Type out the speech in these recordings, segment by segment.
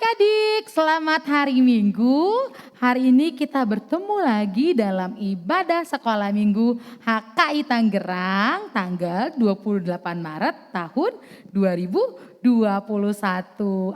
adik-adik, selamat hari Minggu. Hari ini kita bertemu lagi dalam ibadah sekolah minggu HKI Tangerang tanggal 28 Maret tahun 2021.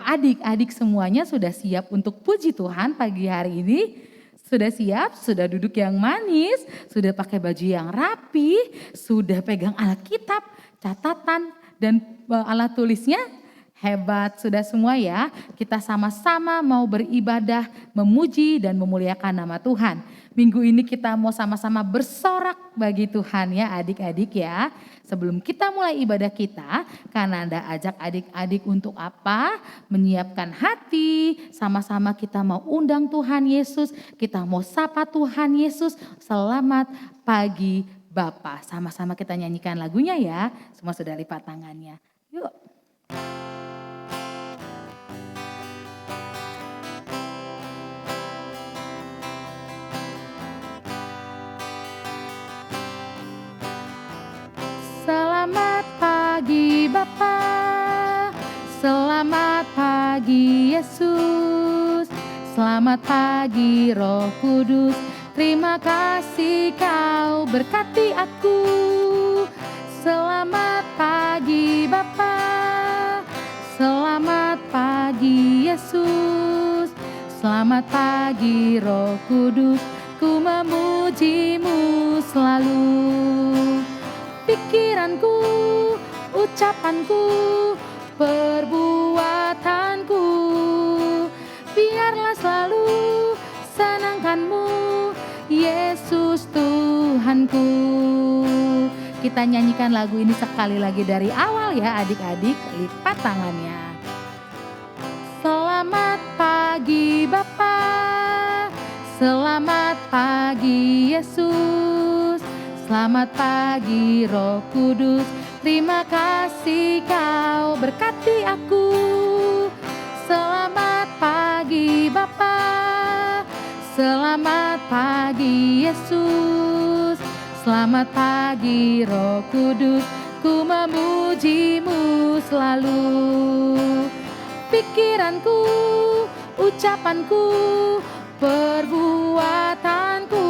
Adik-adik semuanya sudah siap untuk puji Tuhan pagi hari ini? Sudah siap? Sudah duduk yang manis? Sudah pakai baju yang rapi? Sudah pegang Alkitab, catatan, dan alat tulisnya? Hebat, sudah semua ya. Kita sama-sama mau beribadah, memuji dan memuliakan nama Tuhan. Minggu ini kita mau sama-sama bersorak bagi Tuhan ya adik-adik ya. Sebelum kita mulai ibadah kita, Kananda ajak adik-adik untuk apa? Menyiapkan hati, sama-sama kita mau undang Tuhan Yesus. Kita mau sapa Tuhan Yesus, selamat pagi Bapa. Sama-sama kita nyanyikan lagunya ya. Semua sudah lipat tangannya. Yuk. Selamat pagi Bapa, selamat pagi Yesus, selamat pagi Roh Kudus, terima kasih Kau berkati aku. Selamat pagi Bapa, selamat pagi Yesus, selamat pagi Roh Kudus, ku memuji-Mu selalu. Pikiranku, ucapanku, perbuatanku, biarlah selalu senangkan-Mu, Yesus Tuhanku. Kita nyanyikan lagu ini sekali lagi dari awal ya adik-adik, lipat tangannya. Selamat pagi Bapa, selamat pagi Yesus, selamat pagi Roh Kudus, terima kasih Kau berkati aku. Selamat pagi Bapa, selamat pagi Yesus, selamat pagi Roh Kudus, ku memuji-Mu selalu. Pikiranku, ucapanku, perbuatanku,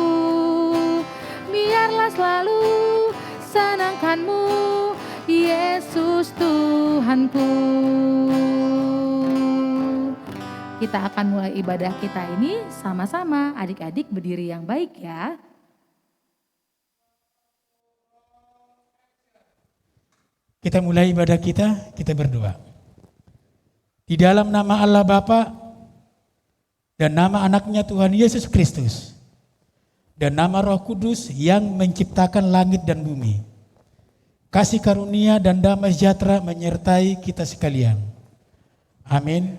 biarlah selalu senangkan-Mu, Yesus Tuhanku. Kita akan mulai ibadah kita ini sama-sama, adik-adik berdiri yang baik ya. Kita mulai ibadah kita berdoa. Di dalam nama Allah Bapa dan nama anaknya Tuhan Yesus Kristus dan nama Roh Kudus yang menciptakan langit dan bumi, kasih karunia dan damai sejahtera menyertai kita sekalian. Amin.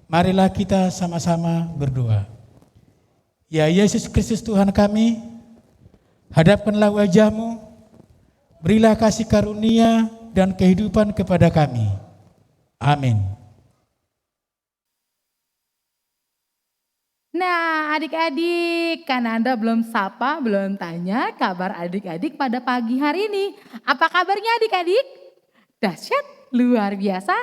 Marilah kita sama-sama berdoa. Ya Yesus Kristus Tuhan kami, hadapkanlah wajah-Mu, berilah kasih karunia dan kehidupan kepada kami. Amin. Nah adik-adik, kan Anda belum sapa, belum tanya kabar adik-adik pada pagi hari ini. Apa kabarnya adik-adik? Dahsyat, luar biasa.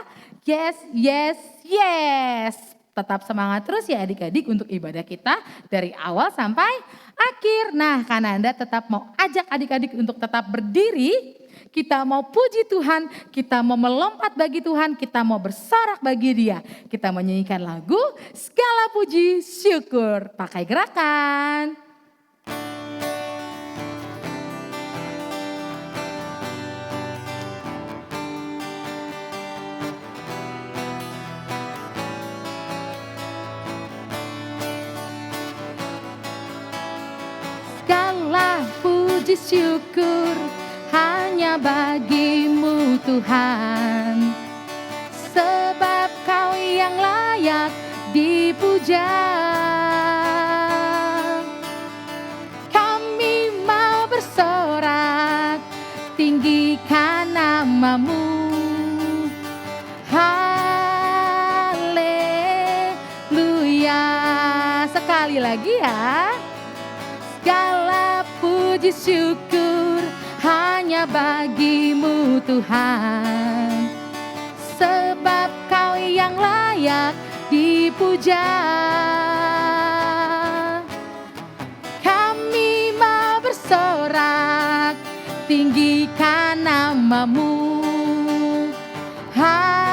Yes, yes, yes. Tetap semangat terus ya adik-adik untuk ibadah kita dari awal sampai akhir. Nah kan Anda tetap mau ajak adik-adik untuk tetap berdiri. Kita mau puji Tuhan, kita mau melompat bagi Tuhan, kita mau bersorak bagi Dia. Kita mau nyanyikan lagu segala puji syukur. Pakai gerakan. Segala puji syukur hanya bagi-Mu Tuhan, sebab Kau yang layak dipuja. Kami mau bersorak, tinggikan nama-Mu. Haleluya. Sekali lagi ya. Segala puji syukur hanya bagi-Mu Tuhan, sebab Kau yang layak dipuja. Kami mau bersorak, tinggikan namamu. Haleluya,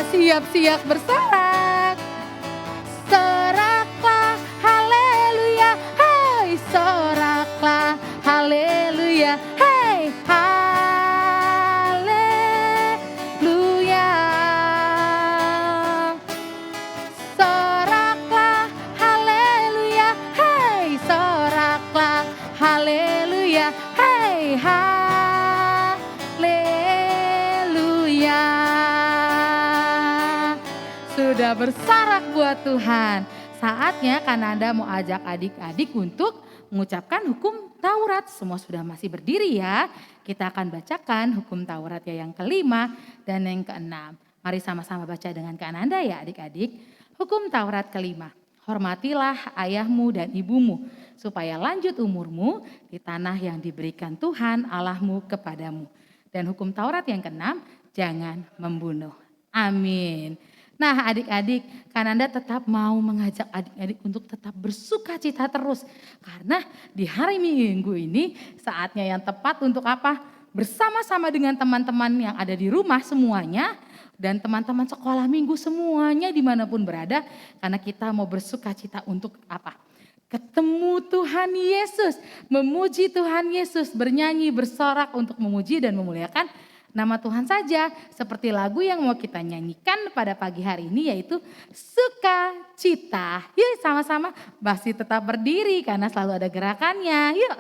siap-siap bersorak. Soraklah, haleluya, hai, soraklah, haleluya, hai, haleluya. Soraklah, haleluya, hai, soraklah, haleluya, hai, haleluya. Sudah bersorak buat Tuhan. Saatnya Kananda mau ajak adik-adik untuk mengucapkan hukum Taurat. Semua sudah masih berdiri ya. Kita akan bacakan hukum Taurat ya yang kelima dan yang keenam. Mari sama-sama baca dengan Kananda ya adik-adik. Hukum Taurat kelima. Hormatilah ayahmu dan ibumu supaya lanjut umurmu di tanah yang diberikan Tuhan Allahmu kepadamu. Dan hukum Taurat yang keenam, jangan membunuh. Amin. Nah adik-adik, Kananda tetap mau mengajak adik-adik untuk tetap bersuka cita terus. Karena di hari Minggu ini saatnya yang tepat untuk apa? Bersama-sama dengan teman-teman yang ada di rumah semuanya. Dan teman-teman sekolah minggu semuanya dimanapun berada. Karena kita mau bersuka cita untuk apa? Ketemu Tuhan Yesus, memuji Tuhan Yesus, bernyanyi, bersorak untuk memuji dan memuliakan nama Tuhan saja. Seperti lagu yang mau kita nyanyikan pada pagi hari ini yaitu Sukacita. Yuk sama-sama masih tetap berdiri karena selalu ada gerakannya. Yuk.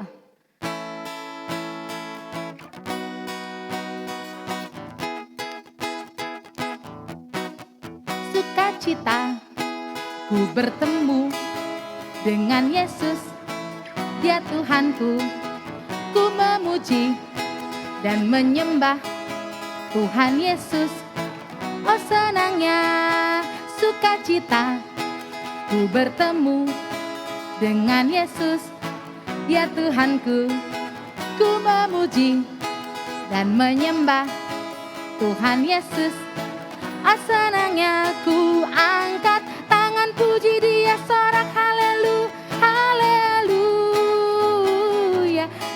Sukacita, ku bertemu dengan Yesus, Dia Tuhanku. Ku memuji dan menyembah Tuhan Yesus. Oh senangnya sukacita, ku bertemu dengan Yesus, Dia Tuhanku. Ku memuji dan menyembah Tuhan Yesus. Oh senangnya ku angkat tangan puji Dia, sorak haleluya, haleluya.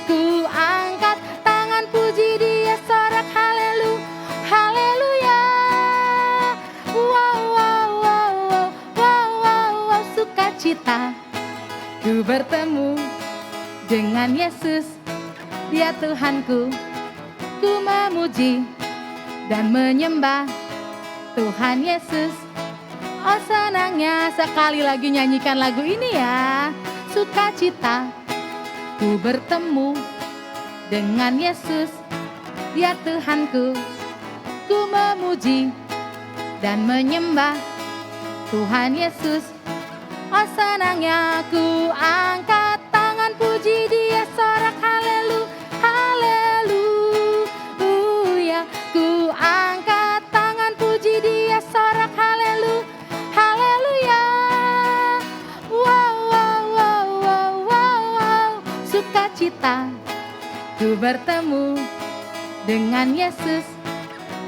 Ku angkat tangan puji Dia, sorak haleluya, haleluya. Wow, wow, wow, wow, wow, wow, wow. Sukacita, ku bertemu dengan Yesus, Dia Tuhanku. Ku memuji dan menyembah Tuhan Yesus. Oh senangnya, sekali lagi nyanyikan lagu ini ya. Sukacita, ku bertemu dengan Yesus, Dia Tuhanku. Ku memuji dan menyembah Tuhan Yesus. Oh senangnya ku angkat tangan puji Dia, sorak haleluya, haleluya. Ku angkat tangan puji Dia, sorak haleluya, haleluya. Wow, wow, wow, wow, wow, wow. Sukacita, ku bertemu dengan Yesus,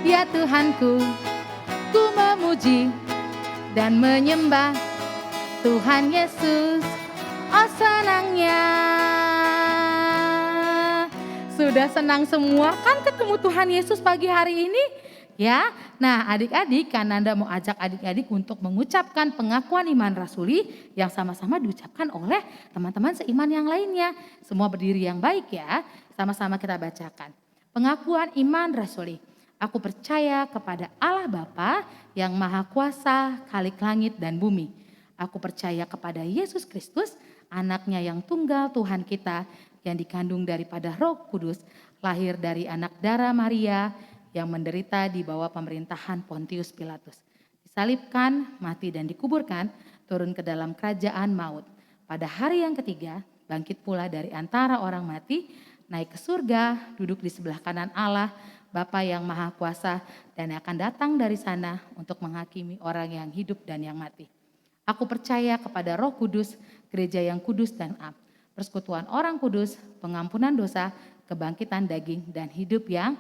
Dia Tuhanku. Ku memuji dan menyembah Tuhan Yesus. Oh senangnya. Sudah senang semua kan ketemu Tuhan Yesus pagi hari ini? Ya, nah adik-adik Kananda mau ajak adik-adik untuk mengucapkan pengakuan iman rasuli yang sama-sama diucapkan oleh teman-teman seiman yang lainnya. Semua berdiri yang baik ya, sama-sama kita bacakan. Pengakuan iman rasuli. Aku percaya kepada Allah Bapa yang Maha Kuasa, Khalik langit dan bumi. Aku percaya kepada Yesus Kristus, anaknya yang tunggal Tuhan kita, yang dikandung daripada Roh Kudus, lahir dari anak darah Maria, yang menderita di bawah pemerintahan Pontius Pilatus. Disalibkan, mati dan dikuburkan, turun ke dalam kerajaan maut. Pada hari yang ketiga, bangkit pula dari antara orang mati, naik ke surga, duduk di sebelah kanan Allah, Bapa yang Maha Kuasa, dan akan datang dari sana untuk menghakimi orang yang hidup dan yang mati. Aku percaya kepada Roh Kudus, gereja yang kudus dan am, persekutuan orang kudus, pengampunan dosa, kebangkitan daging, dan hidup yang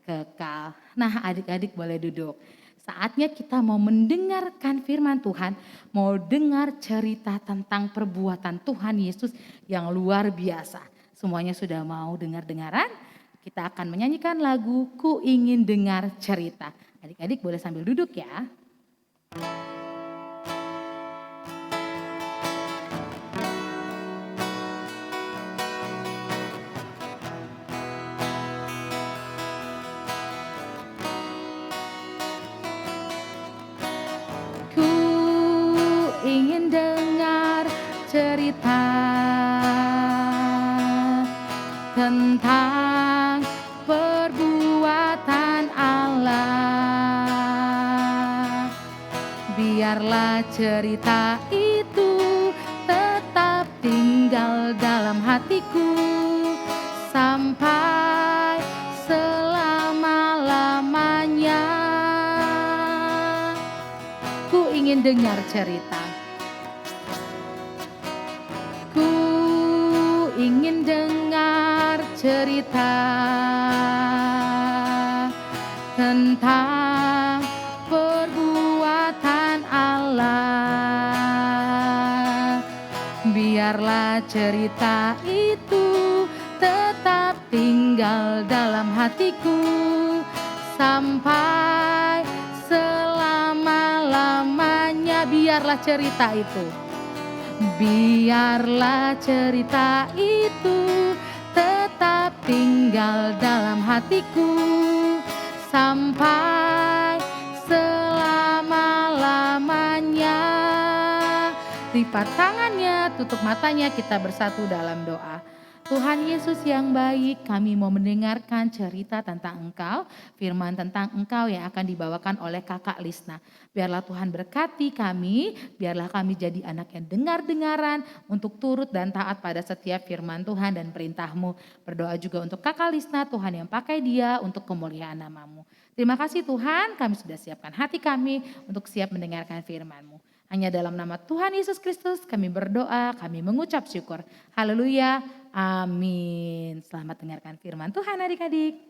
kekal. Nah, adik-adik boleh duduk. Saatnya kita mau mendengarkan firman Tuhan, mau dengar cerita tentang perbuatan Tuhan Yesus yang luar biasa. Semuanya sudah mau dengar-dengaran? Kita akan menyanyikan lagu Ku Ingin Dengar Cerita. Adik-adik boleh sambil duduk ya. Ku ingin dengar cerita tentang perbuatan Allah. Biarlah cerita itu tetap tinggal dalam hatiku sampai selama-lamanya. Ku ingin dengar cerita. Ku ingin dengar cerita tentang perbuatan Allah. Biarlah cerita itu tetap tinggal dalam hatiku sampai selama-lamanya. Biarlah cerita itu, biarlah cerita itu tetap tinggal dalam hatiku sampai selama-lamanya. Lipat tangannya, tutup matanya, kita bersatu dalam doa. Tuhan Yesus yang baik, kami mau mendengarkan cerita tentang Engkau, firman tentang Engkau yang akan dibawakan oleh Kakak Lisna. Biarlah Tuhan berkati kami, biarlah kami jadi anak yang dengar-dengaran untuk turut dan taat pada setiap firman Tuhan dan perintah-Mu. Berdoa juga untuk Kakak Lisna, Tuhan yang pakai dia untuk kemuliaan nama-Mu. Terima kasih Tuhan, kami sudah siapkan hati kami untuk siap mendengarkan firman-Mu. Hanya dalam nama Tuhan Yesus Kristus kami berdoa, kami mengucap syukur. Haleluya, amin. Selamat dengarkan firman Tuhan adik-adik.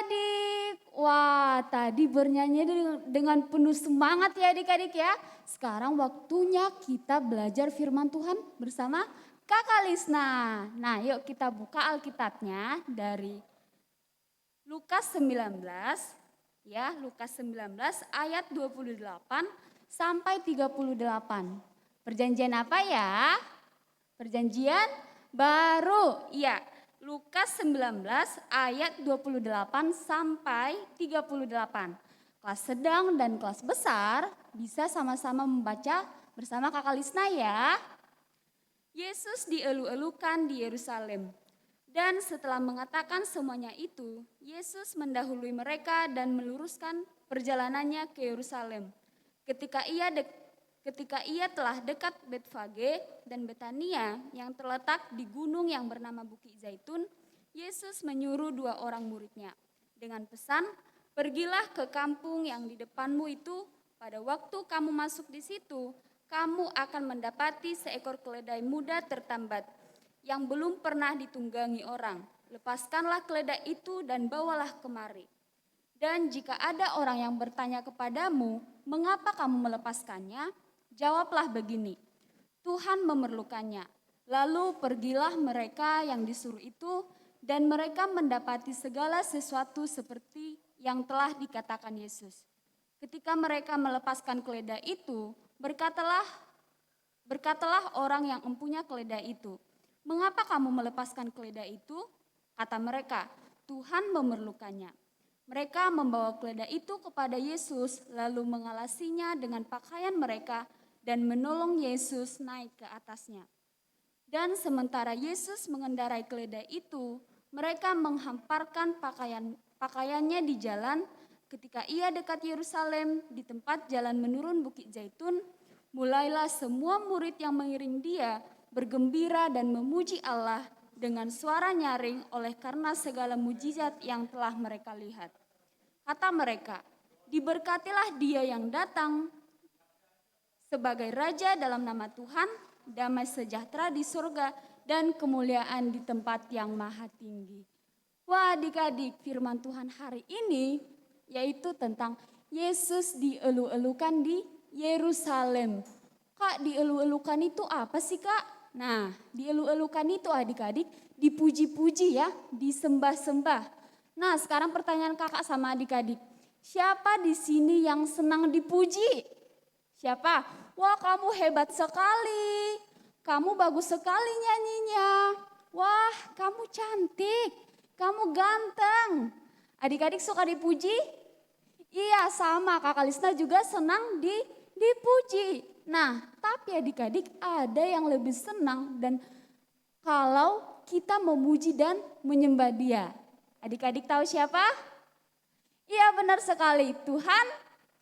adik-adik. Wah, tadi bernyanyi dengan penuh semangat ya adik-adik ya. Sekarang waktunya kita belajar firman Tuhan bersama Kakak Lisna. Nah, yuk kita buka Alkitabnya dari Lukas 19 ya, Lukas 19 ayat 28 sampai 38. Perjanjian apa ya? Perjanjian baru. Iya, Lukas 19 ayat 28 sampai 38. Kelas sedang dan kelas besar bisa sama-sama membaca bersama Kakak Lisna ya. Yesus dielu-elukan di Yerusalem. Dan setelah mengatakan semuanya itu, Yesus mendahului mereka dan meluruskan perjalanannya ke Yerusalem. Ketika ia telah dekat Betfage dan Betania yang terletak di gunung yang bernama Bukit Zaitun, Yesus menyuruh 2 orang muridnya dengan pesan, "Pergilah ke kampung yang di depanmu itu, pada waktu kamu masuk di situ, kamu akan mendapati seekor keledai muda tertambat yang belum pernah ditunggangi orang. Lepaskanlah keledai itu dan bawalah kemari. Dan jika ada orang yang bertanya kepadamu, mengapa kamu melepaskannya? Jawablah begini, Tuhan memerlukannya." Lalu pergilah mereka yang disuruh itu dan mereka mendapati segala sesuatu seperti yang telah dikatakan Yesus. Ketika mereka melepaskan keledai itu, berkatalah orang yang empunya keledai itu, "Mengapa kamu melepaskan keledai itu?" Kata mereka, "Tuhan memerlukannya." Mereka membawa keledai itu kepada Yesus, lalu mengalasinya dengan pakaian mereka dan menolong Yesus naik ke atasnya. Dan sementara Yesus mengendarai keledai itu, mereka menghamparkan pakaiannya di jalan. Ketika ia dekat Yerusalem, di tempat jalan menurun Bukit Zaitun, mulailah semua murid yang mengiring dia bergembira dan memuji Allah dengan suara nyaring oleh karena segala mujizat yang telah mereka lihat. Kata mereka, "Diberkatilah dia yang datang sebagai Raja dalam nama Tuhan, damai sejahtera di surga dan kemuliaan di tempat yang maha tinggi." Wah adik-adik, firman Tuhan hari ini yaitu tentang Yesus dielu-elukan di Yerusalem. Kak, dielu-elukan itu apa sih Kak? Nah, dielu-elukan itu adik-adik dipuji-puji ya, disembah-sembah. Nah, sekarang pertanyaan Kakak sama adik-adik. Siapa di sini yang senang dipuji? Siapa? Wah, kamu hebat sekali. Kamu bagus sekali nyanyinya. Wah, kamu cantik. Kamu ganteng. Adik-adik suka dipuji? Iya, sama Kakak Lisna juga senang dipuji. Nah, tapi adik-adik ada yang lebih senang dan kalau kita memuji dan menyembah Dia. Adik-adik tahu siapa? Iya, benar sekali.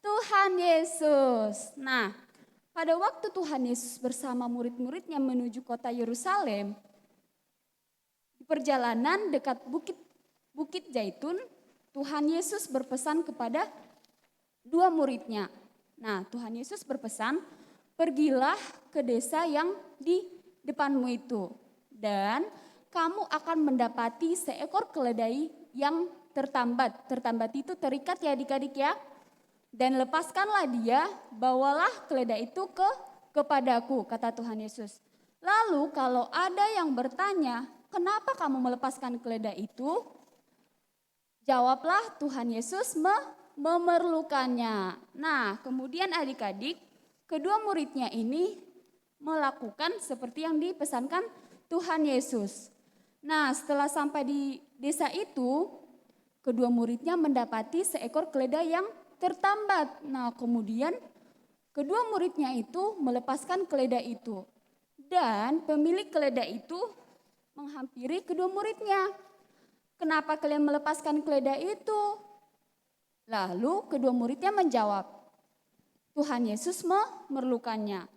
Tuhan Yesus. Nah, pada waktu Tuhan Yesus bersama murid-muridnya menuju kota Yerusalem, di perjalanan dekat Bukit Zaitun, Tuhan Yesus berpesan kepada 2 muridnya. Nah, Tuhan Yesus berpesan, "Pergilah ke desa yang di depanmu itu, dan kamu akan mendapati seekor keledai yang tertambat." Tertambat itu terikat ya adik-adik ya. "Dan lepaskanlah dia, bawalah keledai itu kepadaku," kata Tuhan Yesus. "Lalu kalau ada yang bertanya, kenapa kamu melepaskan keledai itu?" Jawablah, Tuhan Yesus memerlukannya. Nah, kemudian adik-adik, kedua muridnya ini melakukan seperti yang dipesankan Tuhan Yesus. Nah, setelah sampai di desa itu, kedua muridnya mendapati seekor keledai yang tertambat. Nah, kemudian kedua muridnya itu melepaskan keledai itu. Dan pemilik keledai itu menghampiri kedua muridnya. "Kenapa kalian melepaskan keledai itu?" Lalu kedua muridnya menjawab, "Tuhan Yesus memerlukannya."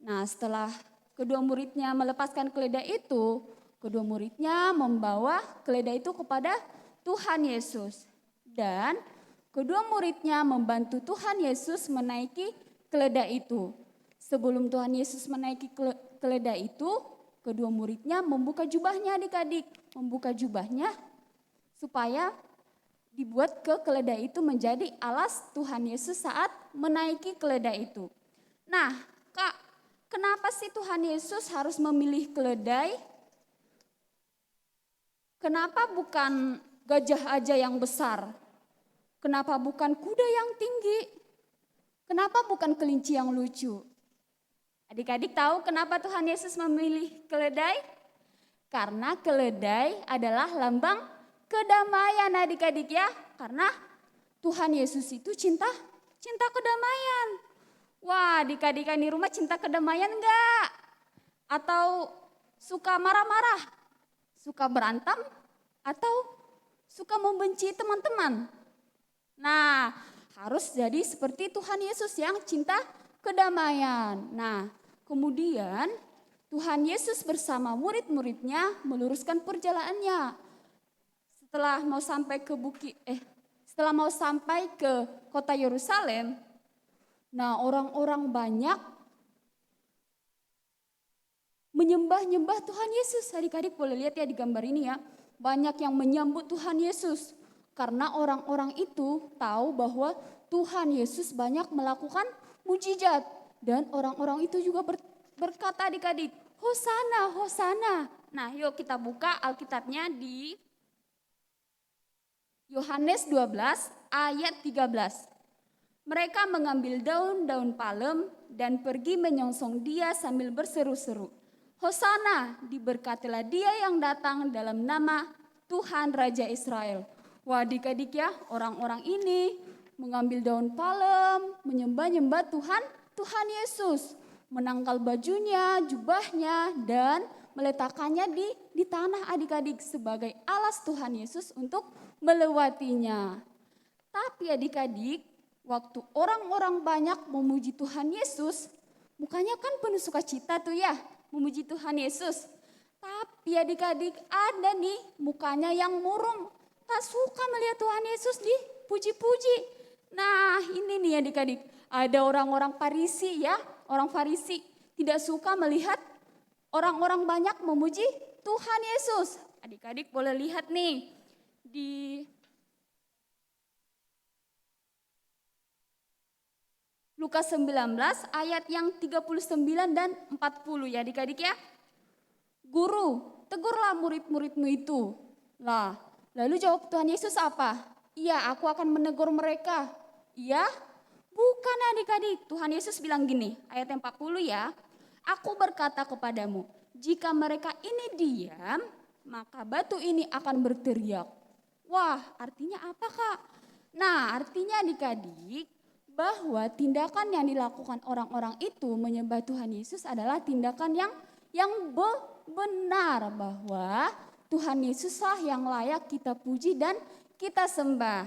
Nah, setelah kedua muridnya melepaskan keledai itu, kedua muridnya membawa keledai itu kepada Tuhan Yesus. Dan kedua muridnya membantu Tuhan Yesus menaiki keledai itu. Sebelum Tuhan Yesus menaiki keledai itu, kedua muridnya membuka jubahnya adik-adik. Membuka jubahnya supaya dibuat ke keledai itu menjadi alas Tuhan Yesus saat menaiki keledai itu. Nah, Kak, kenapa sih Tuhan Yesus harus memilih keledai? Kenapa bukan gajah aja yang besar? Kenapa bukan kuda yang tinggi? Kenapa bukan kelinci yang lucu? Adik-adik tahu kenapa Tuhan Yesus memilih keledai? Karena keledai adalah lambang kedamaian adik-adik ya. Karena Tuhan Yesus itu cinta kedamaian. Wah, adik-adik di rumah cinta kedamaian enggak? Atau suka marah-marah? Suka berantem? Atau suka membenci teman-teman? Nah, harus jadi seperti Tuhan Yesus yang cinta kedamaian. Nah, kemudian Tuhan Yesus bersama murid-muridnya meluruskan perjalanannya. Setelah mau sampai ke kota Yerusalem, nah orang-orang banyak menyembah Tuhan Yesus. Adik-adik boleh lihat ya di gambar ini ya. Banyak yang menyambut Tuhan Yesus. Karena orang-orang itu tahu bahwa Tuhan Yesus banyak melakukan mujizat. Dan orang-orang itu juga berkata adik-adik, Hosana, Hosana. Nah yuk kita buka Alkitabnya di Yohanes 12 ayat 13. Mereka mengambil daun-daun palem dan pergi menyongsong dia sambil berseru-seru. Hosana, diberkatilah dia yang datang dalam nama Tuhan Raja Israel. Wah adik-adik ya, orang-orang ini mengambil daun palem, menyembah-nyembah Tuhan Yesus. Menangkal bajunya, jubahnya, dan meletakkannya di tanah adik-adik sebagai alas Tuhan Yesus untuk melewatinya. Tapi adik-adik, waktu orang-orang banyak memuji Tuhan Yesus, mukanya kan penuh sukacita tuh ya, memuji Tuhan Yesus. Tapi adik-adik ada nih mukanya yang murung, tak suka melihat Tuhan Yesus dipuji-puji. Nah ini nih adik-adik, ada orang-orang Farisi ya, orang Farisi tidak suka melihat orang-orang banyak memuji Tuhan Yesus. Adik-adik boleh lihat nih di Lukas 19 ayat yang 39 dan 40 ya adik-adik ya. Guru, tegurlah murid-muridmu itu. Lah, lalu jawab Tuhan Yesus apa? Iya, aku akan menegur mereka. Iya? Bukan adik-adik. Tuhan Yesus bilang gini, ayat 40 ya. Aku berkata kepadamu, jika mereka ini diam, maka batu ini akan berteriak. Wah, artinya apa Kak? Nah, artinya adik-adik bahwa tindakan yang dilakukan orang-orang itu menyembah Tuhan Yesus adalah tindakan yang benar, bahwa Tuhan Yesuslah yang layak kita puji dan kita sembah.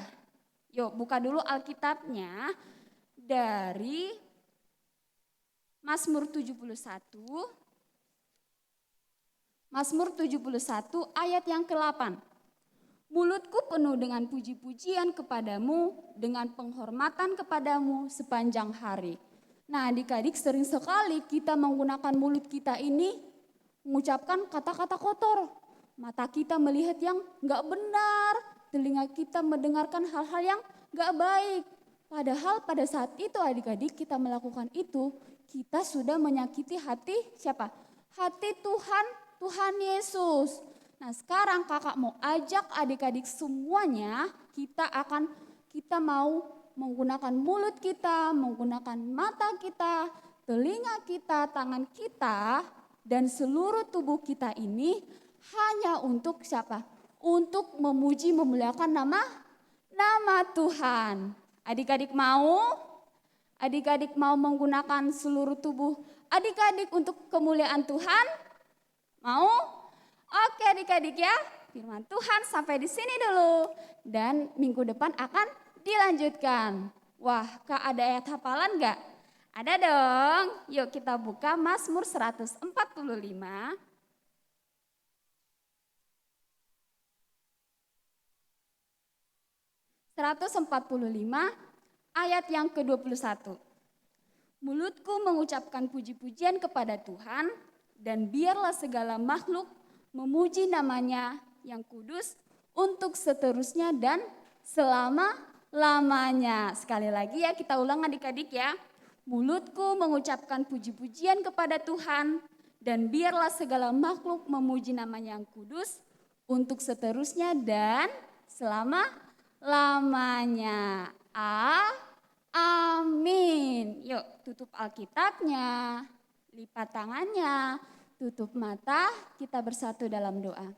Yuk buka dulu Alkitabnya dari Mazmur 71. Mazmur 71 ayat yang ke-8. Mulutku penuh dengan puji-pujian kepadamu, dengan penghormatan kepadamu sepanjang hari. Nah adik-adik, sering sekali kita menggunakan mulut kita ini mengucapkan kata-kata kotor. Mata kita melihat yang gak benar, telinga kita mendengarkan hal-hal yang gak baik. Padahal pada saat itu adik-adik kita melakukan itu, kita sudah menyakiti hati siapa? Hati Tuhan Yesus. Nah sekarang kakak mau ajak adik-adik semuanya, kita mau menggunakan mulut kita, menggunakan mata kita, telinga kita, tangan kita, dan seluruh tubuh kita ini hanya untuk siapa? Untuk memuji, memuliakan nama Tuhan. Adik-adik mau? Adik-adik mau menggunakan seluruh tubuh adik-adik untuk kemuliaan Tuhan? Mau? Oke adik-adik ya, firman Tuhan sampai di sini dulu. Dan minggu depan akan dilanjutkan. Wah, Kak ada ayat hafalan gak? Ada dong. Yuk kita buka Mazmur 145. Ayat yang ke-21. Mulutku mengucapkan puji-pujian kepada Tuhan, dan biarlah segala makhluk memuji namanya yang kudus untuk seterusnya dan selama-lamanya. Sekali lagi ya, kita ulang adik-adik ya. Mulutku mengucapkan puji-pujian kepada Tuhan, dan biarlah segala makhluk memuji namanya yang kudus untuk seterusnya dan selama-lamanya. Amin. Yuk tutup Alkitabnya, lipat tangannya, tutup mata, kita bersatu dalam doa.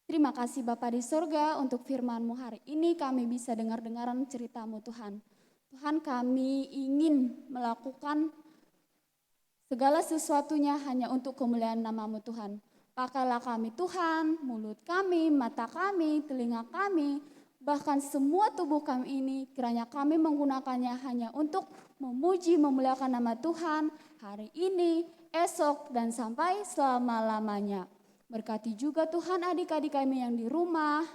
Terima kasih Bapa di sorga untuk firman-Mu hari ini kami bisa dengar-dengaran cerita-Mu Tuhan. Tuhan, kami ingin melakukan segala sesuatunya hanya untuk kemuliaan nama-Mu Tuhan. Pakailah kami Tuhan, mulut kami, mata kami, telinga kami, bahkan semua tubuh kami ini kiranya kami menggunakannya hanya untuk memuji, memuliakan nama Tuhan hari ini, esok, dan sampai selama-lamanya. Berkati juga Tuhan adik-adik kami yang di rumah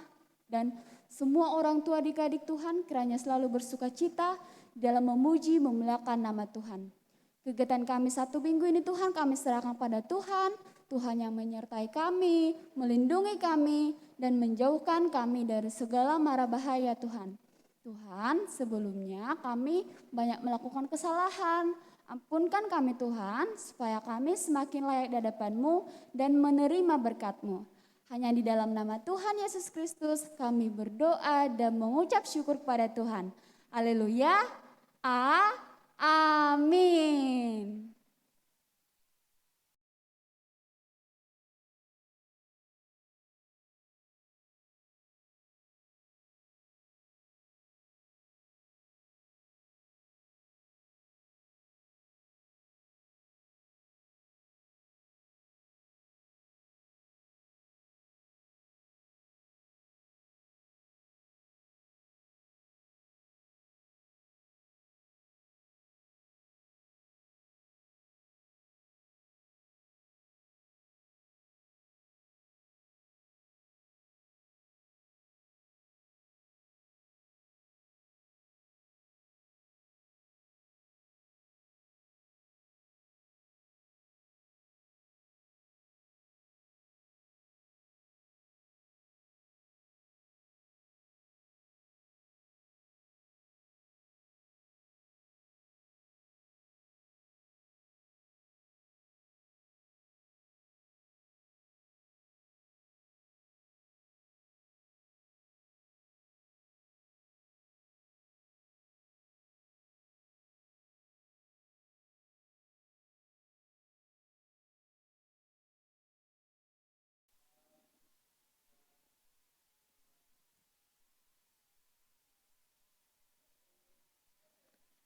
dan semua orang tua adik-adik Tuhan kiranya selalu bersuka cita dalam memuji, memuliakan nama Tuhan. Kegiatan kami 1 minggu ini Tuhan kami serahkan pada Tuhan. Tuhan yang menyertai kami, melindungi kami, dan menjauhkan kami dari segala mara bahaya Tuhan. Tuhan, sebelumnya kami banyak melakukan kesalahan. Ampunkan kami Tuhan, supaya kami semakin layak di hadapan-Mu dan menerima berkat-Mu. Hanya di dalam nama Tuhan Yesus Kristus kami berdoa dan mengucap syukur kepada Tuhan. Haleluya. Amin.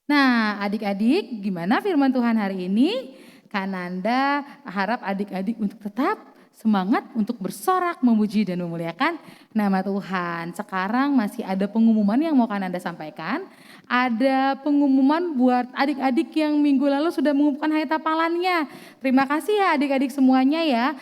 Nah, adik-adik, gimana firman Tuhan hari ini? Kananda harap adik-adik untuk tetap semangat untuk bersorak, memuji dan memuliakan nama Tuhan. Sekarang masih ada pengumuman yang mau Kananda sampaikan. Ada pengumuman buat adik-adik yang minggu lalu sudah mengumumkan hayat hafalannya. Terima kasih ya adik-adik semuanya ya.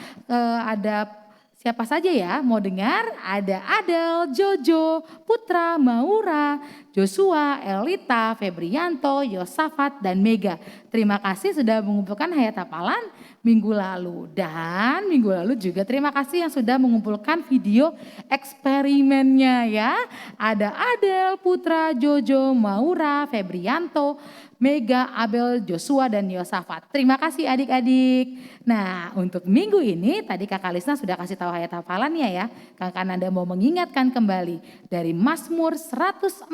Ada siapa saja ya mau dengar? Ada Adel, Jojo, Putra, Maura, Joshua, Elita, Febrianto, Yosafat, dan Mega. Terima kasih sudah mengumpulkan hayat hafalan minggu lalu. Dan minggu lalu juga terima kasih yang sudah mengumpulkan video eksperimennya ya. Ada Adel, Putra, Jojo, Maura, Febrianto, Mega, Abel, Joshua, dan Yosafat. Terima kasih adik-adik. Nah untuk minggu ini tadi Kakak Lisna sudah kasih tahu hayat hafalannya ya. Kakak Nanda mau mengingatkan kembali dari Mazmur 145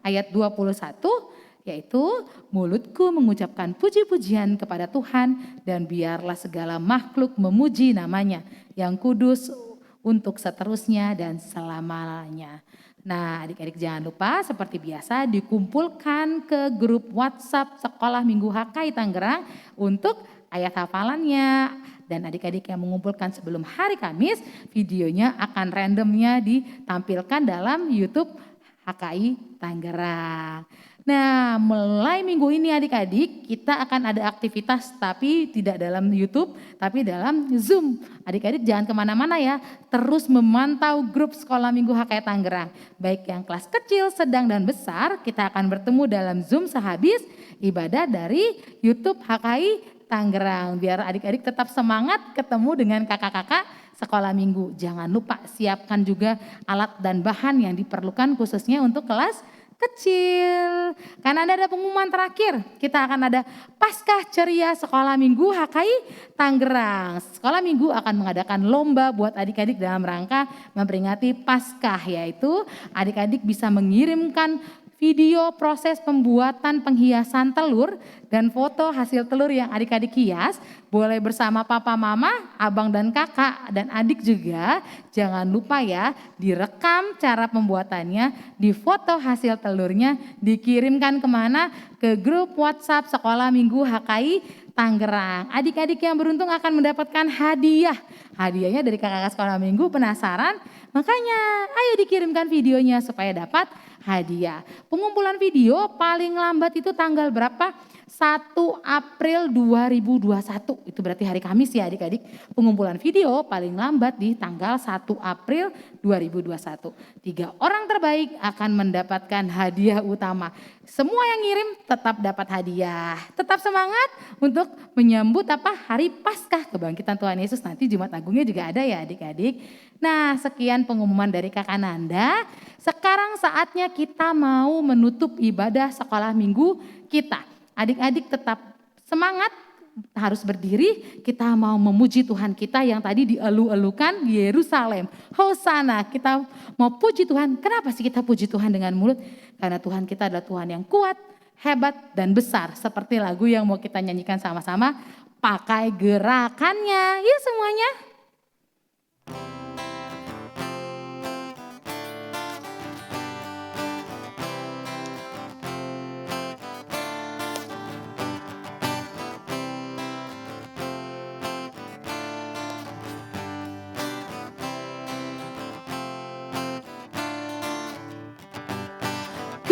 ayat 21 yaitu mulutku mengucapkan puji-pujian kepada Tuhan dan biarlah segala makhluk memuji namanya yang kudus untuk seterusnya dan selamanya. Nah adik-adik jangan lupa seperti biasa dikumpulkan ke grup WhatsApp Sekolah Minggu HKI Tangerang untuk ayat hafalannya. Dan adik-adik yang mengumpulkan sebelum hari Kamis videonya akan randomnya ditampilkan dalam YouTube HKI Tangerang. Nah mulai minggu ini adik-adik kita akan ada aktivitas tapi tidak dalam YouTube tapi dalam Zoom. Adik-adik jangan kemana-mana ya, terus memantau grup Sekolah Minggu HKI Tangerang. Baik yang kelas kecil, sedang dan besar kita akan bertemu dalam Zoom sehabis ibadah dari YouTube HKI Tangerang. Biar adik-adik tetap semangat ketemu dengan kakak-kakak sekolah minggu. Jangan lupa siapkan juga alat dan bahan yang diperlukan khususnya untuk kelas kecil. Karena ada pengumuman terakhir, kita akan ada Paskah Ceria Sekolah Minggu HKI Tangerang. Sekolah Minggu akan mengadakan lomba buat adik-adik dalam rangka memperingati Paskah, yaitu adik-adik bisa mengirimkan video proses pembuatan penghiasan telur dan foto hasil telur yang adik-adik hias. Boleh bersama papa, mama, abang dan kakak dan adik juga. Jangan lupa ya, direkam cara pembuatannya, difoto hasil telurnya, dikirimkan kemana? Ke grup WhatsApp Sekolah Minggu HKI Tangerang. Adik-adik yang beruntung akan mendapatkan hadiah. Hadiahnya dari kakak sekolah minggu. Penasaran? Makanya ayo dikirimkan videonya supaya dapat hadiah. Pengumpulan video paling lambat itu tanggal berapa? 1 April 2021. Itu berarti hari Kamis ya adik-adik. Pengumpulan video paling lambat di tanggal 1 April 2021. 3 orang terbaik akan mendapatkan hadiah utama. Semua yang ngirim tetap dapat hadiah. Tetap semangat untuk menyambut hari Paskah kebangkitan Tuhan Yesus. Nanti Jumat Agungnya juga ada ya adik-adik. Nah, sekian pengumuman dari Kakak Nanda. Sekarang saatnya kita mau menutup ibadah sekolah minggu kita. Adik-adik tetap semangat, harus berdiri. Kita mau memuji Tuhan kita yang tadi dielu-elukan di Yerusalem. Hosana, kita mau puji Tuhan. Kenapa sih kita puji Tuhan dengan mulut? Karena Tuhan kita adalah Tuhan yang kuat, hebat dan besar. Seperti lagu yang mau kita nyanyikan sama-sama. Pakai gerakannya, ya semuanya.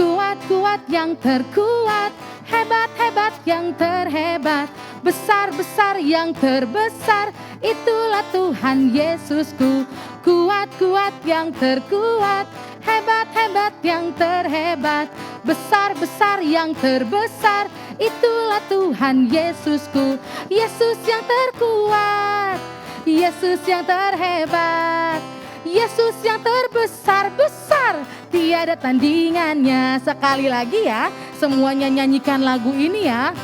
Kuat-kuat yang terkuat, hebat-hebat yang terhebat, besar-besar yang terbesar, itulah Tuhan Yesusku. Kuat-kuat yang terkuat, hebat-hebat yang terhebat, besar-besar yang terbesar, itulah Tuhan Yesusku. Yesus yang terkuat, Yesus yang terhebat, Yesus yang terbesar-besar, tiada tandingannya. Sekali lagi ya, semuanya nyanyikan lagu ini ya.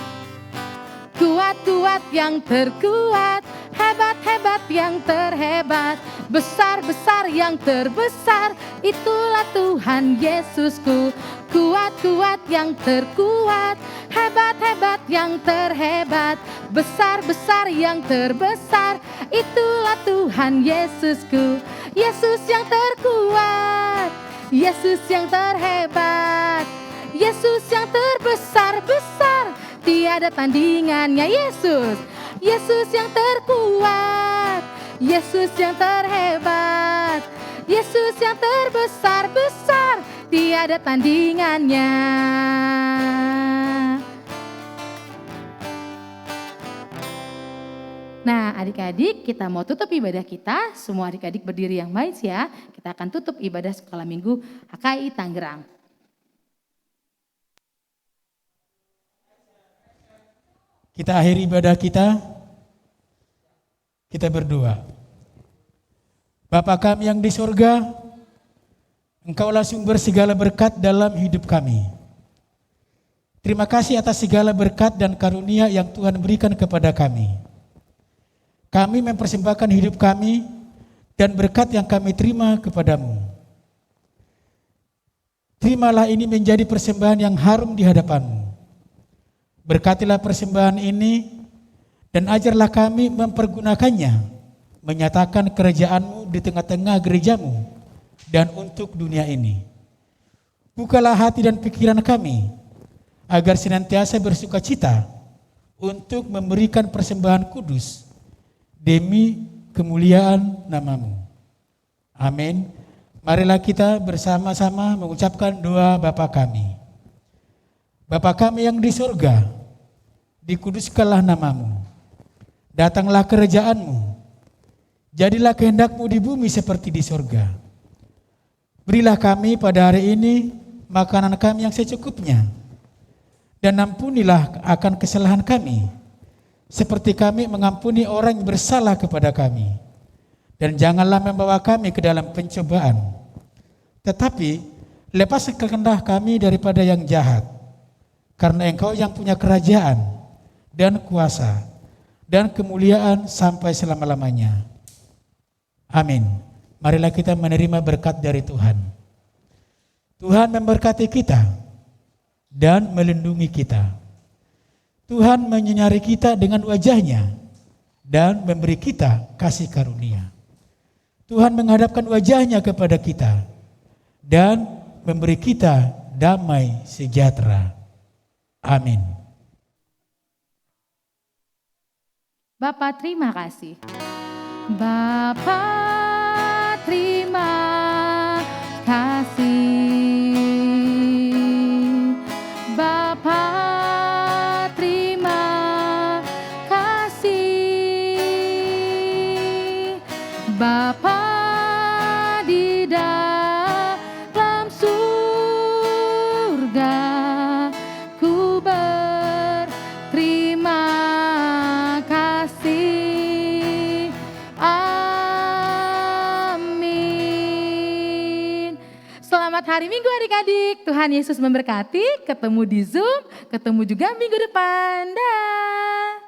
Kuat-kuat yang terkuat, hebat-hebat yang terhebat, besar-besar yang terbesar, itulah Tuhan Yesusku. Kuat-kuat yang terkuat, hebat-hebat yang terhebat, besar-besar yang terbesar, itulah Tuhan Yesusku. Yesus yang terkuat, Yesus yang terhebat, Yesus yang terbesar-besar, tiada tandingannya. Yesus, Yesus yang terkuat, Yesus yang terhebat, Yesus yang terbesar-besar, tiada tandingannya. Nah adik-adik, kita mau tutup ibadah kita. Semua adik-adik berdiri yang baik ya. Kita akan tutup ibadah sekolah minggu HKI Tangerang. Kita akhiri ibadah kita. Kita berdoa. Bapa kami yang di sorga, Engkaulah sumber segala berkat dalam hidup kami. Terima kasih atas segala berkat dan karunia yang Tuhan berikan kepada kami. Kami mempersembahkan hidup kami dan berkat yang kami terima kepadamu. Terimalah ini menjadi persembahan yang harum di hadapanmu. Berkatilah persembahan ini dan ajarlah kami mempergunakannya, menyatakan kerajaan-Mu di tengah-tengah gereja-Mu dan untuk dunia ini. Bukalah hati dan pikiran kami, agar senantiasa bersukacita untuk memberikan persembahan kudus demi kemuliaan nama-Mu. Amin. Marilah kita bersama-sama mengucapkan doa Bapa kami. Bapa kami yang di surga, dikuduskanlah nama-Mu. Datanglah kerajaan-Mu. Jadilah kehendak-Mu di bumi seperti di surga. Berilah kami pada hari ini makanan kami yang secukupnya. Dan ampunilah akan kesalahan kami, seperti kami mengampuni orang yang bersalah kepada kami. Dan janganlah membawa kami ke dalam pencobaan, tetapi lepaskanlah kami daripada yang jahat. Karena Engkau yang punya kerajaan dan kuasa dan kemuliaan sampai selama-lamanya. Amin. Marilah kita menerima berkat dari Tuhan. Tuhan memberkati kita dan melindungi kita. Tuhan menyinari kita dengan wajah-Nya dan memberi kita kasih karunia. Tuhan menghadapkan wajah-Nya kepada kita dan memberi kita damai sejahtera. Amin. Bapa, terima kasih. Bapa, terima kasih. Bapa, terima kasih. Bapa di dalam surga, ku berterima kasih. Amin. Selamat hari Minggu adik-adik. Tuhan Yesus memberkati. Ketemu di Zoom, ketemu juga minggu depan. Dah.